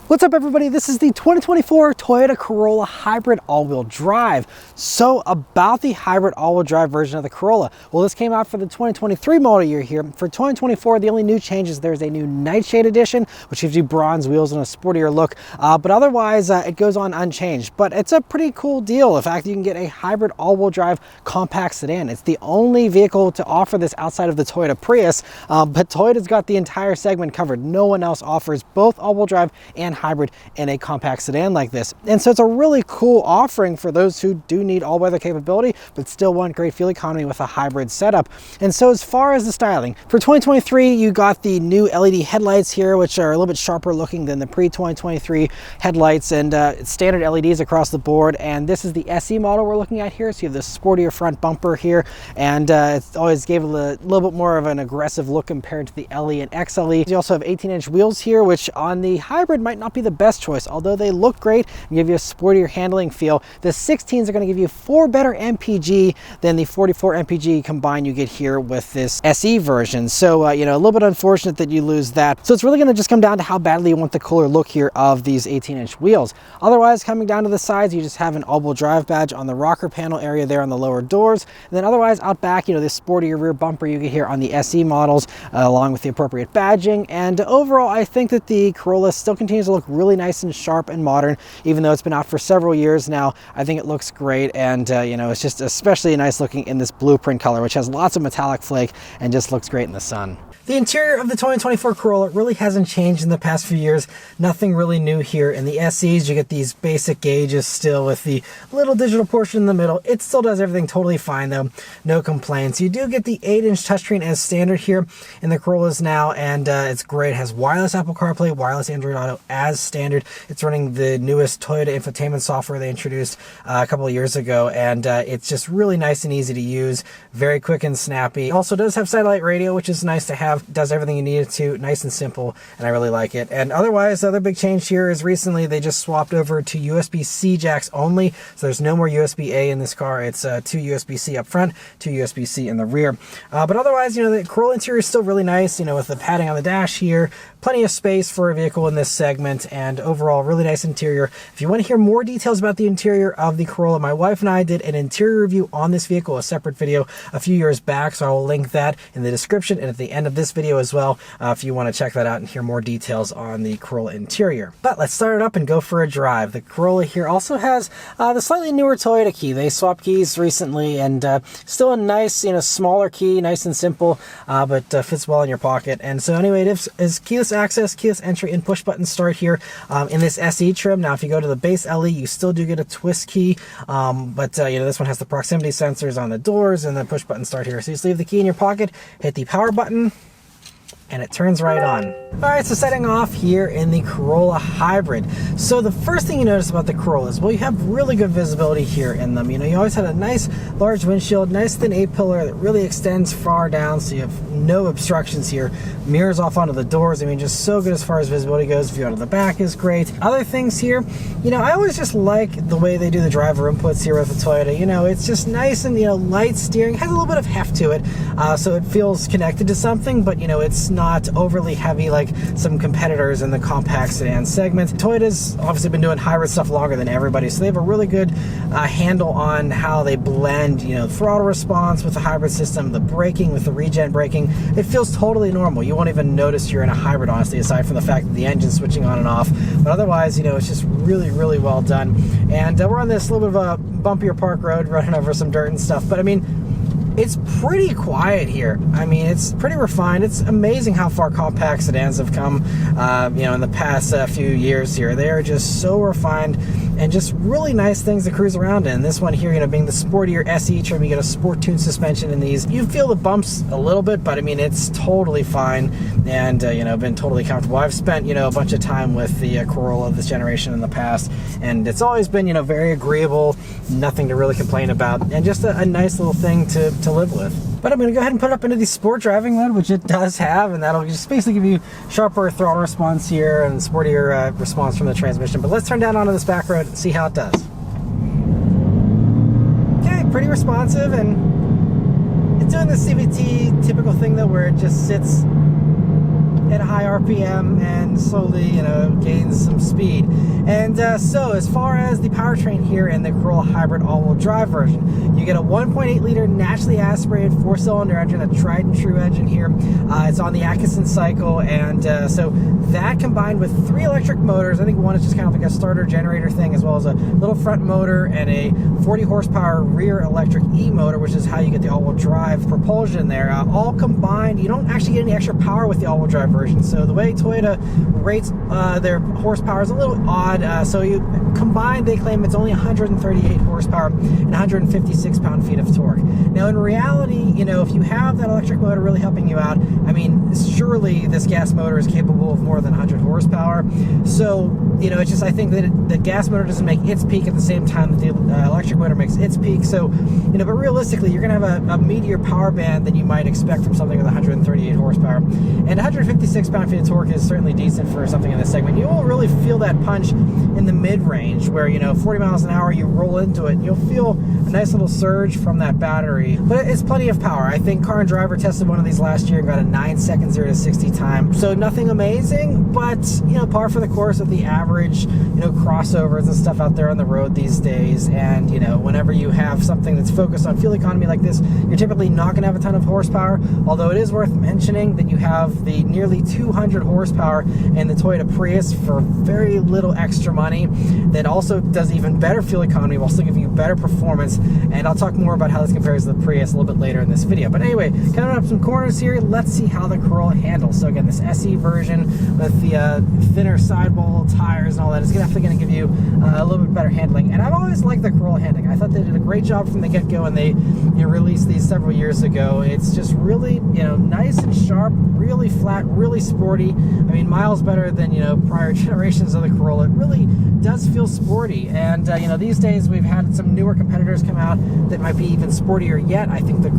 What's up everybody, this is the 2024 Toyota Corolla Hybrid all-wheel drive. So about the hybrid all-wheel drive version of the Corolla. Well, this came out for the 2023 model year here. For 2024, the only new change is there's a new Nightshade edition, which gives you bronze wheels and a sportier look. But otherwise, it goes on unchanged. But it's a pretty cool deal. The fact that you can get a hybrid all-wheel drive compact sedan. It's the only vehicle to offer this outside of the Toyota Prius. But Toyota's got the entire segment covered. No one else offers both all-wheel drive and hybrid in a compact sedan like this. And so it's a really cool offering for those who do need all-weather capability but still want great fuel economy with a hybrid setup. And so as far as the styling, for 2023 you got the new LED headlights here, which are a little bit sharper looking than the pre-2023 headlights, and standard LEDs across the board. And this is the SE model we're looking at here. So you have the sportier front bumper here, and it always gave it a little bit more of an aggressive look compared to the LE and XLE. You also have 18-inch wheels here, which on the hybrid might not be the best choice, although they look great and give you a sportier handling feel. The 16s are going to give you 4 better MPG than the 44 MPG combined you get here with this SE version. So you know, a little bit unfortunate that you lose that. So it's really going to just come down to how badly you want the cooler look here of these 18-inch wheels. Otherwise, coming down to the sides, you just have an all-wheel drive badge on the rocker panel area there on the lower doors. And then otherwise out back, you know, this sportier rear bumper you get here on the SE models, along with the appropriate badging. And overall, I think that the Corolla still continues to look really nice and sharp and modern, even though it's been out for several years now. I think it looks great, and you know, it's just especially nice looking in this blueprint color, which has lots of metallic flake and just looks great in the sun. The interior of the 2024 Corolla really hasn't changed in the past few years. Nothing really new here. In the SEs, you get these basic gauges still with the little digital portion in the middle. It still does everything totally fine though. No complaints. You do get the 8-inch touchscreen as standard here in the Corollas now, and it's great. It has wireless Apple CarPlay, wireless Android Auto as standard. It's running the newest Toyota infotainment software they introduced a couple of years ago, and it's just really nice and easy to use. Very quick and snappy. Also does have satellite radio, which is nice to have. Does everything you need it to, nice and simple, and I really like it. And otherwise, the other big change here is recently they just swapped over to USB-C jacks only, so there's no more USB-A in this car. It's 2 USB-C up front, 2 USB-C in the rear. But otherwise, you know, the Corolla interior is still really nice, you know, with the padding on the dash here, plenty of space for a vehicle in this segment, and overall really nice interior. If you want to hear more details about the interior of the Corolla, my wife and I did an interior review on this vehicle, a separate video a few years back, so I will link that in the description and at the end of this video as well, if you want to check that out and hear more details on the Corolla interior. But let's start it up and go for a drive. The Corolla here also has the slightly newer Toyota key. They swapped keys recently, and still a nice, you know, smaller key, nice and simple, but fits well in your pocket. And so anyway, it is keyless access, keyless entry, and push button start here in this SE trim. Now if you go to the base LE, you still do get a twist key, but you know, this one has the proximity sensors on the doors and the push button start here. So you just leave the key in your pocket, hit the power button, and it turns right on. All right, so setting off here in the Corolla Hybrid. So the first thing you notice about the Corolla is, well, you have really good visibility here in them. You know, you always had a nice large windshield, nice thin A-pillar that really extends far down, so you have no obstructions here. Mirrors off onto the doors. I mean, just so good as far as visibility goes. View out of the back is great. Other things here, you know, I always just like the way they do the driver inputs here with the Toyota. You know, it's just nice and, you know, light steering. Has a little bit of heft to it, so it feels connected to something, but, you know, it's not overly heavy like some competitors in the compact sedan segment. Toyota's obviously been doing hybrid stuff longer than everybody, so they have a really good handle on how they blend, you know, throttle response with the hybrid system, the braking with the regen braking. It feels totally normal. You won't even notice you're in a hybrid, honestly, aside from the fact that the engine's switching on and off. But otherwise, you know, it's just really, really well done. And we're on this little bit of a bumpier park road, running over some dirt and stuff, but I mean, it's pretty quiet here. I mean, it's pretty refined. It's amazing how far compact sedans have come, you know, in the past few years here. They are just so refined and just really nice things to cruise around in. This one here, you know, being the sportier SE trim, you get a sport tune suspension in these. You feel the bumps a little bit, but I mean, it's totally fine, and you know, been totally comfortable. I've spent, you know, a bunch of time with the Corolla of this generation in the past, and it's always been, you know, very agreeable, nothing to really complain about, and just a nice little thing to live with. But I'm going to go ahead and put it up into the sport driving mode, which it does have, and that'll just basically give you sharper throttle response here and sportier response from the transmission. But let's turn down onto this back road and see how it does. Okay, pretty responsive, and it's doing the CVT typical thing though, where it just sits at a high RPM and slowly, gains some speed. And so as far as the powertrain here in the Corolla Hybrid all-wheel drive version, you get a 1.8 liter naturally aspirated 4-cylinder engine, a tried and true engine here. It's on the Atkinson cycle, and so that combined with 3 electric motors. I think one is just kind of like a starter generator thing, as well as a little front motor and a 40 horsepower rear electric e-motor, which is how you get the all-wheel drive propulsion there. All combined, you don't actually get any extra power with the all-wheel drive version. So the way Toyota rates their horsepower is a little odd. So you combined, they claim it's only 138 horsepower and 156 pound-feet of torque. Now in reality, if you have that electric motor really helping you out, I mean, surely this gas motor is capable of more than 100 horsepower. So, it's just, I think that the gas motor doesn't make its peak at the same time that the electric motor makes its peak. So, but realistically, you're going to have a meatier power band than you might expect from something with 138 horsepower. And 156 pound-feet of torque is certainly decent for something in this segment. You won't really feel that punch in the mid-range where, 40 miles an hour, you roll into it, and you'll feel a nice little surge from that battery. But it's plenty of power. I think Car and Driver tested one of these last year and got a 9-second 0 to 60 time. So nothing amazing, but, par for the course of the average, crossovers and stuff out there on the road these days. And, whenever you have something that's focused on fuel economy like this, you're typically not going to have a ton of horsepower, although it is worth mentioning that you have the nearly 200 horsepower in the Toyota Prius for very little extra money that also does even better fuel economy while still giving you better performance. And I'll talk more about how this compares to the Prius a little bit later in this video. But anyway, coming up some corners here, let's see how the Corolla handles. So again, this SE version with the thinner sidewall tires and all that is definitely going to give you a little bit better handling. And I've always liked the Corolla handling. I thought they did a great job from the get-go, and they released these several years ago. It's just really, nice and sharp, really flat, really sporty. I mean, miles better than, prior generations of the Corolla. It really does feel sporty. And, these days we've had some newer competitors come out that might be even sportier yet. I think the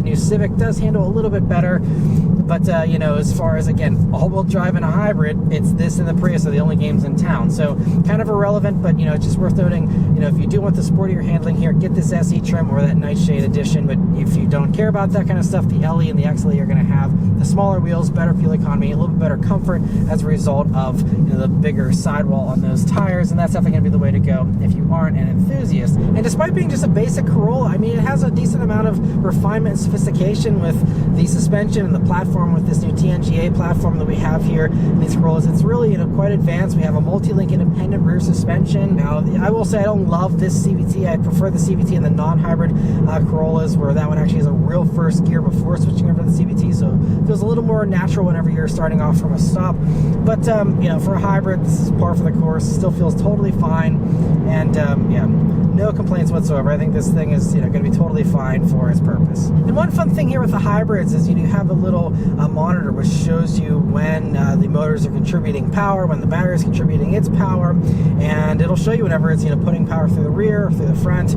new Civic does handle a little bit better. But, as far as, again, all-wheel drive and a hybrid, it's this and the Prius are the only games in town. So kind of irrelevant, but, it's just worth noting, if you do want the sportier handling here, get this SE trim or that Nightshade edition. But if you don't care about that kind of stuff, the LE and the XLE are going to have the smaller wheels, better fuel economy, a little bit better comfort as a result of, the bigger sidewall on those tires. And that's definitely going to be the way to go if you aren't an enthusiast. And despite being just a basic Corolla, I mean, it has a decent amount of refinement and sophistication with the suspension and the platform with this new TNGA platform that we have here in these Corollas. It's really, quite advanced. We have a multi-link independent rear suspension. Now, I will say I don't love this CVT. I prefer the CVT in the non-hybrid Corollas, where that one actually has a real first gear before switching over to the CVT. So it feels a little more natural whenever you're starting off from a stop. But, for a hybrid, this is par for the course. Still feels totally fine. And, no complaints whatsoever. I think this thing is, going to be totally fine for its purpose. And one fun thing here with the hybrids is you have a little monitor which shows you when the motors are contributing power, when the battery is contributing its power, and it'll show you whenever it's putting power through the rear, or through the front,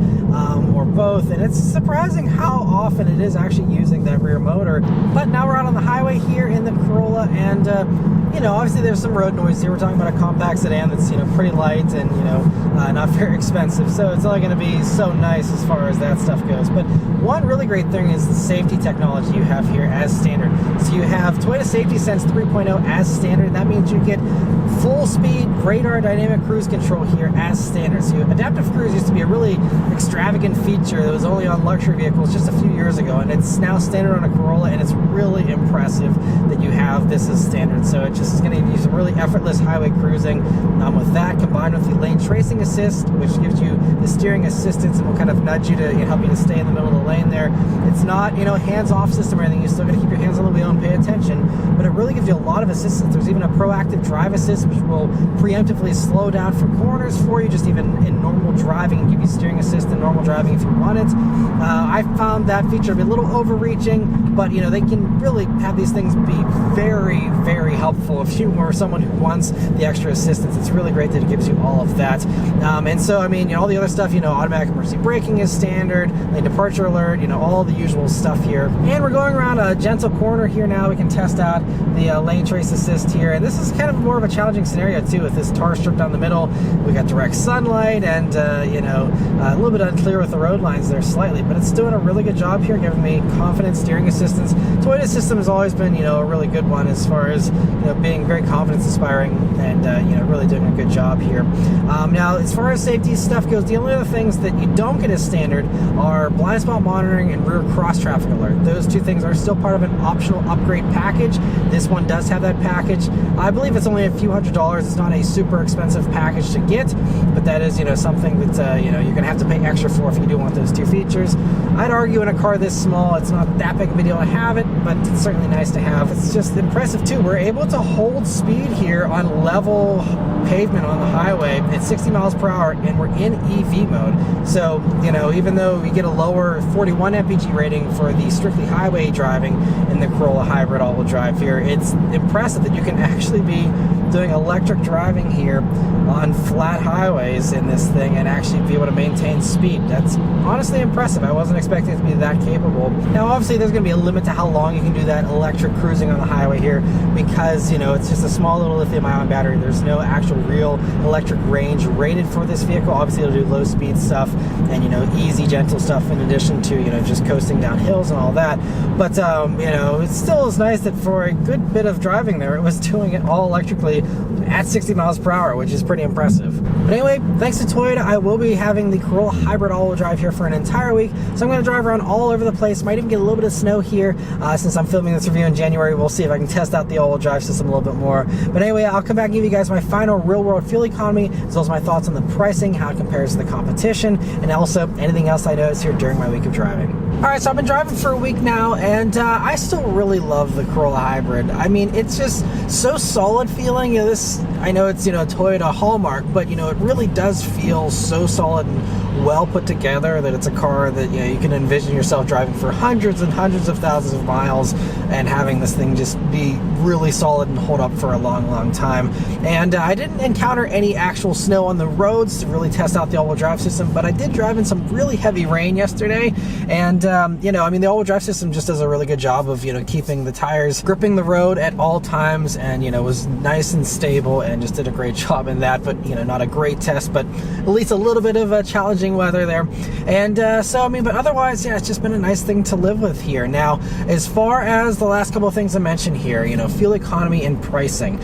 or both. And it's surprising how often it is actually using that rear motor. But now we're out on the highway here in the Corolla, and obviously there's some road noise here. We're talking about a compact sedan that's pretty light and not very expensive, so it's only going to be so nice as far as that stuff goes. But one really great thing is the safety technology you have here as standard. So you have Toyota Safety Sense 3.0 as standard. That means you get full speed radar dynamic cruise control here as standard. So adaptive cruise used to be a really extravagant feature that was only on luxury vehicles just a few years ago, and it's now standard on a Corolla, and it's really impressive that you have this as standard. So it just is going to give you some really effortless highway cruising. With that combined with the lane tracing assist, which gives you the steering assistance and will kind of nudge you to help you to stay in the middle of the lane there. It's not hands-off system or anything. You still got to keep your hands on the wheel and pay attention, but it really gives you a lot of assistance. There's even a proactive drive assist, which will preemptively slow down for corners for you, just even in normal driving, and give you steering assist in normal driving if you want it. I found that feature to be a little overreaching, but they can really have these things be very, very helpful if you are someone who wants the extra assistance. It's really great that it gives you all of that. And so, I mean, all the other stuff, automatic emergency braking is standard, lane departure alert, all the usual stuff here. And we're going around a gentle corner here now. We can test out the lane trace assist here. And this is kind of more of a challenging scenario too. too, with this tar strip down the middle. We got direct sunlight, and you know, a little bit unclear with the road lines there slightly, but it's doing a really good job here, giving me confidence, steering assistance. Toyota's system has always been, you know, a really good one as far as, you know, being very confidence inspiring, and you know, really doing a good job here. Now, as far as safety stuff goes, the only other things that you don't get as standard are blind spot monitoring and rear cross traffic alert. Those two things are still part of an optional upgrade package. This one does have that package. I believe it's only a few $100s. It's not a super expensive package to get, but that is, you know, something that you know, you're gonna have to pay extra for if you do want those two features. I'd argue in a car this small, it's not that big of a deal to have it, but it's certainly nice to have. It's just impressive too. We're able to hold speed here on level pavement on the highway at 60 miles per hour, and we're in EV mode. So, you know, even though we get a lower 41 mpg rating for the strictly highway driving in the Corolla Hybrid all-wheel drive here, it's impressive that you can actually be doing electric driving here on flat highways in this thing and actually be able to maintain speed. That's honestly impressive. I wasn't expecting it to be that capable. Now, obviously, there's going to be a limit to how long you can do that electric cruising on the highway here, because, you know, it's just a small little lithium-ion battery. There's no actual real electric range rated for this vehicle. Obviously, it'll do low-speed stuff and, you know, easy, gentle stuff in addition to, you know, just coasting down hills and all that. But, you know, it still is nice that for a good bit of driving there, it was doing it all electrically at 60 miles per hour, which is pretty impressive. But anyway, thanks to Toyota, I will be having the Corolla Hybrid all-wheel drive here for an entire week. So I'm going to drive around all over the place. Might even get a little bit of snow here since I'm filming this review in January. We'll see if I can test out the all-wheel drive system a little bit more. But anyway, I'll come back and give you guys my final real-world fuel economy, as well as my thoughts on the pricing, how it compares to the competition, and also anything else I noticed here during my week of driving. Alright, so I've been driving for a week now, and I still really love the Corolla Hybrid. I mean, it's just so solid feeling. You know, this, I know it's, you know, a Toyota hallmark, but, you know, it really does feel so solid and well put together that it's a car that, you know, you can envision yourself driving for hundreds and hundreds of thousands of miles and having this thing just be really solid and hold up for a long, long time. And I didn't encounter any actual snow on the roads to really test out the all-wheel drive system, but I did drive in some really heavy rain yesterday, and you know, I mean, the all-wheel drive system just does a really good job of, you know, keeping the tires gripping the road at all times, and, you know, was nice and stable and just did a great job in that. But, you know, not a great test, but at least a little bit of challenging weather there. And so, I mean, but otherwise, yeah, it's just been a nice thing to live with here. Now, as far as the last couple of things I mentioned here, you know, fuel economy and pricing.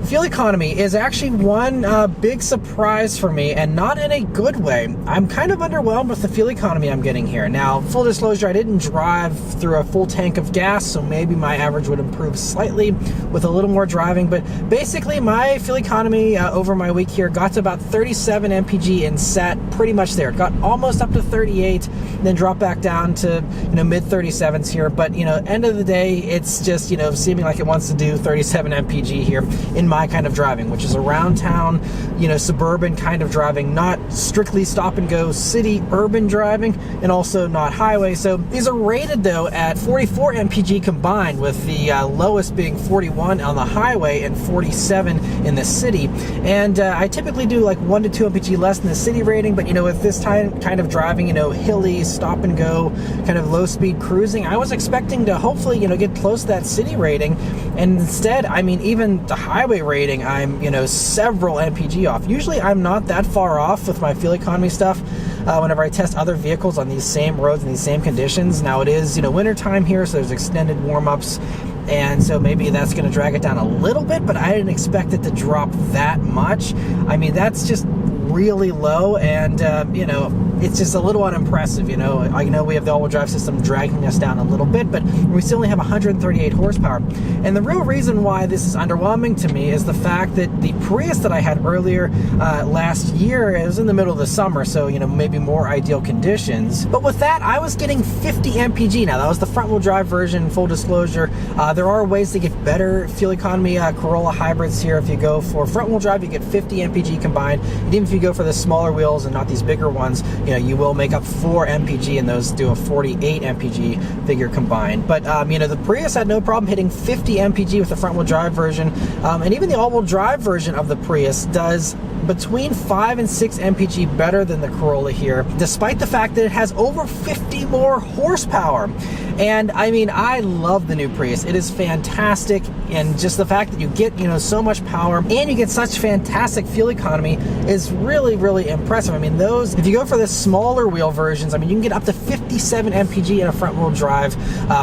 Fuel economy is actually one big surprise for me, and not in a good way. I'm kind of underwhelmed with the fuel economy I'm getting here. Now, full disclosure, I didn't drive through a full tank of gas, so maybe my average would improve slightly with a little more driving, but basically my fuel economy over my week here got to about 37 mpg and sat pretty much there. It got almost up to 38, then dropped back down to, you know, mid 37s here, but, you know, end of the day, it's just, you know, seeming like it wants to do 37 mpg here in my kind of driving, which is around town, you know, suburban kind of driving, not strictly stop and go city urban driving, and also not highway. So these are rated though at 44 mpg combined, with the lowest being 41 on the highway and 47 in the city. And I typically do like 1 to 2 mpg less than the city rating, but, you know, with this kind of driving, you know, hilly stop and go kind of low speed cruising, I was expecting to hopefully, you know, get close to that city rating, and instead, I mean, even the highway rating, I'm, you know, several mpg off. Usually I'm not that far off with my fuel economy stuff whenever I test other vehicles on these same roads in these same conditions. Now, it is, you know, winter time here, so there's extended warm-ups, and so maybe that's going to drag it down a little bit, but I didn't expect it to drop that much. I mean, that's just really low, and you know, it's just a little unimpressive. You know, I know we have the all-wheel drive system dragging us down a little bit, but we still only have 138 horsepower. And the real reason why this is underwhelming to me is the fact that the Prius that I had earlier last year, it was in the middle of the summer, so, you know, maybe more ideal conditions. But with that, I was getting 50 mpg. Now, that was the front-wheel drive version, full disclosure. There are ways to get better fuel economy Corolla hybrids here. If you go for front-wheel drive, you get 50 mpg combined. And even if you go for the smaller wheels and not these bigger ones, you know, you will make up 4 mpg, and those do a 48 mpg figure combined. But you know, the Prius had no problem hitting 50 mpg with the front-wheel drive version, and even the all-wheel drive version of the Prius does between 5 and 6 mpg better than the Corolla here, despite the fact that it has over 50 more horsepower. And I mean, I love the new Prius. It is fantastic, and just the fact that you get, you know, so much power and you get such fantastic fuel economy is really, really impressive. I mean, those, if you go for the smaller wheel versions, I mean, you can get up to 57 mpg in a front wheel drive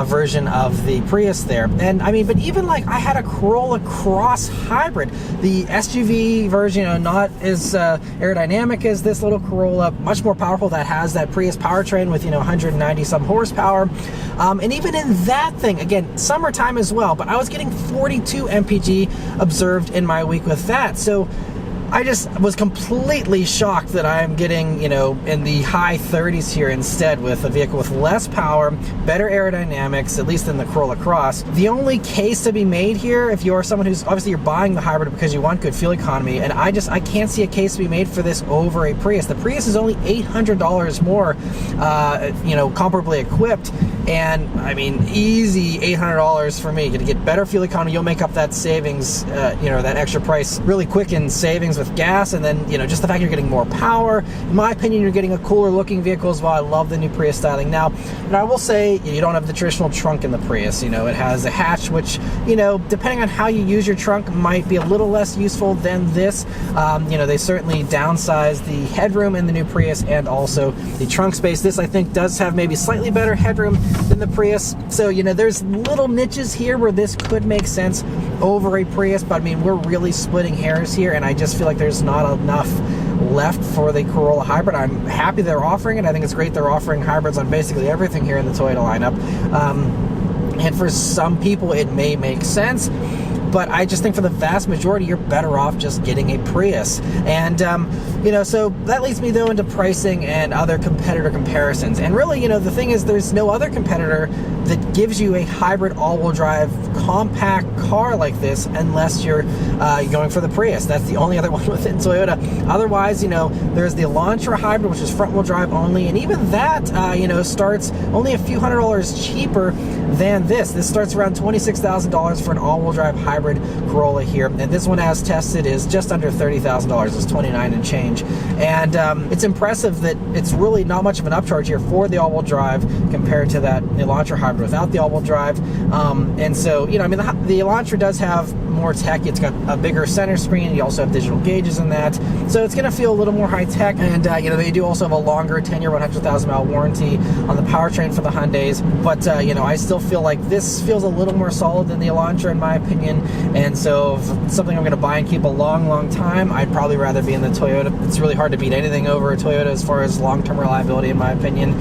version of the Prius there. And I mean, but even like I had a Corolla Cross Hybrid, the SUV version, you know, not as aerodynamic as this little Corolla, much more powerful, that has that Prius powertrain with, you know, 190 some horsepower. And even in that thing, again, summertime as well, but I was getting 42 mpg observed in my week with that. So I just was completely shocked that I'm getting, you know, in the high 30s here instead, with a vehicle with less power, better aerodynamics, at least in the Corolla Cross. The only case to be made here, if you're someone who's, obviously you're buying the hybrid because you want good fuel economy, and I can't see a case to be made for this over a Prius. The Prius is only $800 more, you know, comparably equipped. And I mean, easy $800 for me. You're gonna get better fuel economy. You'll make up that savings, you know, that extra price really quick in savings with gas. And then, you know, just the fact you're getting more power. In my opinion, you're getting a cooler looking vehicle as well. I love the new Prius styling. Now, and I will say, you don't have the traditional trunk in the Prius. You know, it has a hatch, which, you know, depending on how you use your trunk, might be a little less useful than this. You know, they certainly downsized the headroom in the new Prius and also the trunk space. This, I think, does have maybe slightly better headroom than the Prius. So, you know, there's little niches here where this could make sense over a Prius, but I mean, we're really splitting hairs here, and I just feel like there's not enough left for the Corolla Hybrid. I'm happy they're offering it. I think it's great they're offering hybrids on basically everything here in the Toyota lineup. And for some people, it may make sense, but I just think for the vast majority, you're better off just getting a Prius. And, you know, so that leads me though into pricing and other competitor comparisons. And really, you know, the thing is, there's no other competitor that gives you a hybrid all-wheel drive compact car like this unless you're going for the Prius. That's the only other one within Toyota. Otherwise, you know, there's the Elantra Hybrid, which is front-wheel drive only, and even that, you know, starts only a few $100s cheaper than this. This starts around $26,000 for an all-wheel drive hybrid Corolla here, and this one, as tested, is just under $30,000. It's 29 and change. And it's impressive that it's really not much of an upcharge here for the all-wheel drive compared to that Elantra Hybrid without the all-wheel drive. And so, you know, I mean, the Elantra does have more tech. It's got a bigger center screen. You also have digital gauges in that, so it's going to feel a little more high tech. And you know, they do also have a longer 10-year, 100,000 mile warranty on the powertrain for the Hyundais. But you know, I still feel like this feels a little more solid than the Elantra, in my opinion. And so, if it's something I'm going to buy and keep a long time, I'd probably rather be in the Toyota. It's really hard to beat anything over a Toyota as far as long-term reliability, in my opinion.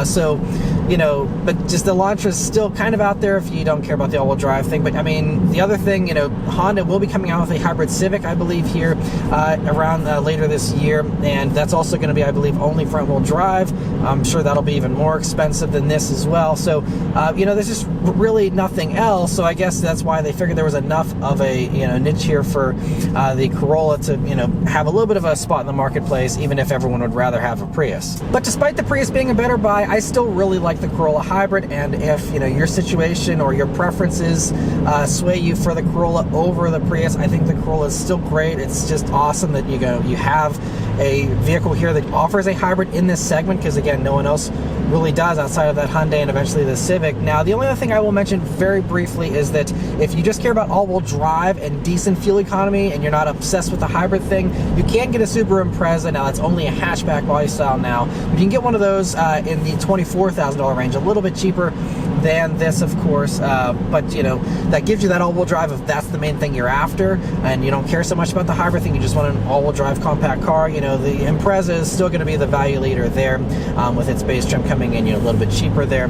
So, you know, but just the Elantra is still kind of out there if you don't care about the all-wheel drive thing. But I mean, the other thing, you know, Honda will be coming out with a hybrid Civic, I believe, here around later this year, and that's also going to be, I believe, only front-wheel drive. I'm sure that'll be even more expensive than this as well. So, you know, there's just really nothing else. So I guess that's why they figured there was enough of a, you know, niche here for the Corolla to, you know, have a little bit of a spot in the marketplace, even if everyone would rather have a Prius. But despite the Prius being a better buy, I still really like the Corolla Hybrid. And if, you know, your situation or your preferences sway you for the Corolla over the Prius, I think the Corolla is still great. It's just awesome that you have a vehicle here that offers a hybrid in this segment, because again, no one else really does outside of that Hyundai and eventually the Civic. Now, the only other thing I will mention very briefly is that if you just care about all-wheel drive and decent fuel economy and you're not obsessed with the hybrid thing, you can get a Subaru Impreza. Now, that's only a hatchback body style now, but you can get one of those in the $24,000 range, a little bit cheaper than this, of course, but you know, that gives you that all-wheel drive if that's the main thing you're after, and you don't care so much about the hybrid thing, you just want an all-wheel drive compact car. You know, the Impreza is still going to be the value leader there, with its base trim coming in, you know, a little bit cheaper there.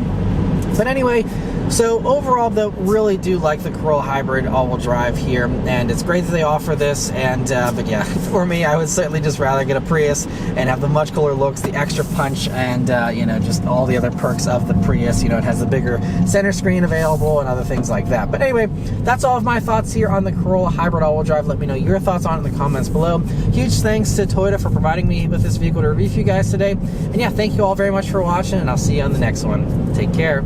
But anyway, so overall, though, really do like the Corolla Hybrid all-wheel drive here, and it's great that they offer this. And but yeah, for me, I would certainly just rather get a Prius and have the much cooler looks, the extra punch, and you know, just all the other perks of the Prius. You know, it has the bigger center screen available and other things like that. But anyway, that's all of my thoughts here on the Corolla Hybrid all-wheel drive. Let me know your thoughts on it in the comments below. Huge thanks to Toyota for providing me with this vehicle to review for you guys today. And yeah, thank you all very much for watching, and I'll see you on the next one. Take care.